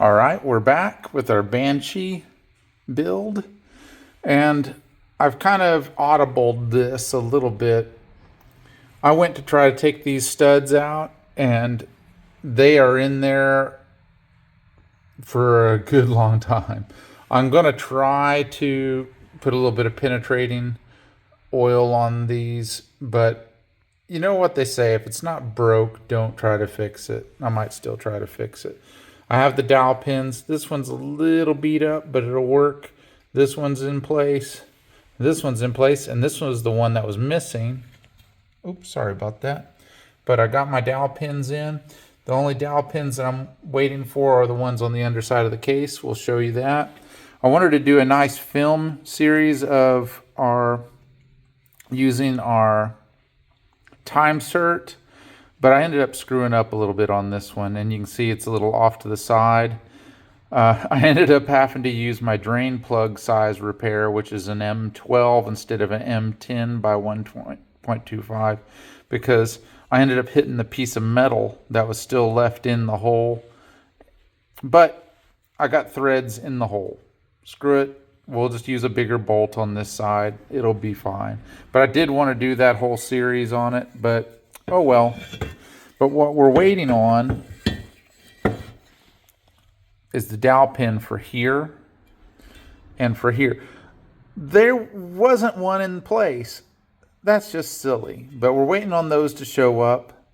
All right, we're back with our Banshee build, and I've kind of audibled this a little bit. I went to try to take these studs out, and they are in there for a good long time. I'm going to try to put a little bit of penetrating oil on these, but you know what they say, if it's not broke, don't try to fix it. I might still try to fix it. I have the dowel pins. This one's a little beat up, but it'll work. This one's in place. This one's in place, and this was the one that was missing. Oops, sorry about that. But I got my dowel pins in. The only dowel pins that I'm waiting for are the ones on the underside of the case. We'll show you that. I wanted to do a nice film series of using our time cert, but I ended up screwing up a little bit on this one, and you can see it's a little off to the side. I ended up having to use my drain plug size repair, which is an M12 instead of an M10 by 1.25, because I ended up hitting the piece of metal that was still left in the hole. But I got threads in the hole. Screw it. We'll just use a bigger bolt on this side. It'll be fine. But I did want to do that whole series on it, but oh well. But what we're waiting on is the dowel pin for here and for here. There wasn't one in place. That's just silly. But we're waiting on those to show up.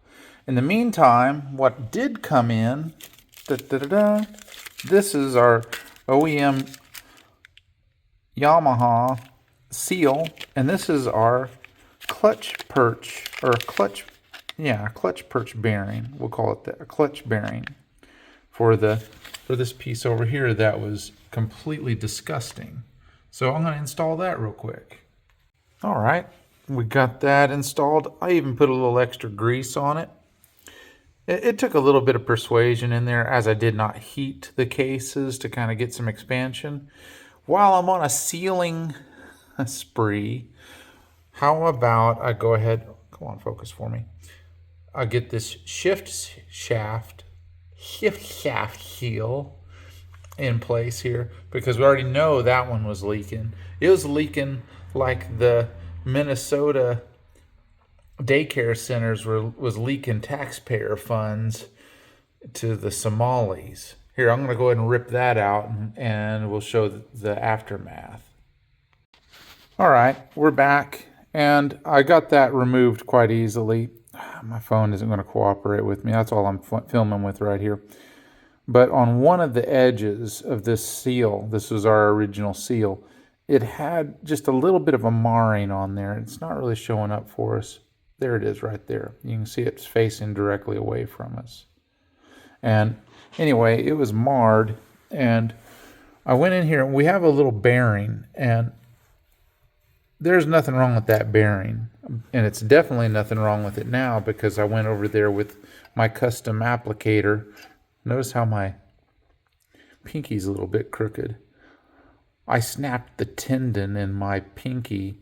In the meantime, what did come in, this is our OEM Yamaha seal, and this is our clutch perch bearing. We'll call it that, a clutch bearing for this piece over here that was completely disgusting. So I'm going to install that real quick. All right, we got that installed. I even put a little extra grease on it. It took a little bit of persuasion in there, as I did not heat the cases to kind of get some expansion. While I'm on a sealing spree, how about I go ahead, come on, focus for me. I get this shift shaft seal in place here, because we already know that one was leaking. It was leaking like the Minnesota daycare centers was leaking taxpayer funds to the Somalis. Here, I'm going to go ahead and rip that out, and we'll show the aftermath. All right, we're back, and I got that removed quite easily. My phone isn't going to cooperate with me. That's all I'm filming with right here. But on one of the edges of this seal, this was our original seal, it had just a little bit of a marring on there. It's not really showing up for us. There it is right there. You can see it's facing directly away from us. And anyway, it was marred, and I went in here, and we have a little bearing, and there's nothing wrong with that bearing, and it's definitely nothing wrong with it now, because I went over there with my custom applicator. Notice how my pinky's a little bit crooked. I snapped the tendon in my pinky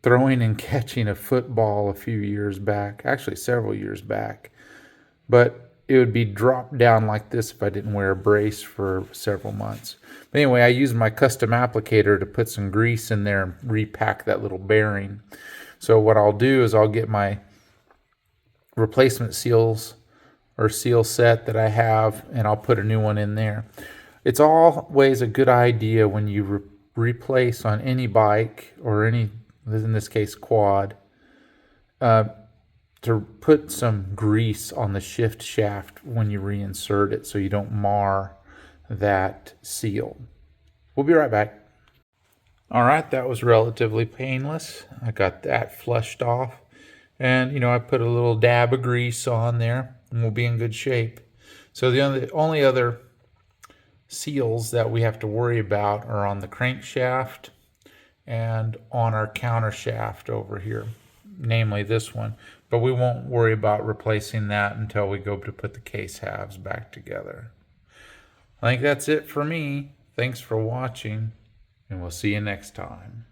throwing and catching a football a few years back, actually several years back, but it would be dropped down like this if I didn't wear a brace for several months. But anyway, I used my custom applicator to put some grease in there and repack that little bearing. So what I'll do is I'll get my replacement seals or seal set that I have, and I'll put a new one in there. It's always a good idea when you replace on any bike or any, in this case, quad, to put some grease on the shift shaft when you reinsert it so you don't mar that seal. We'll be right back. All right, that was relatively painless. I got that flushed off, and I put a little dab of grease on there, and we'll be in good shape. So the only other seals that we have to worry about are on the crankshaft and on our counter shaft over here, namely this one. But we won't worry about replacing that until we go to put the case halves back together. I think that's it for me. Thanks for watching, and we'll see you next time.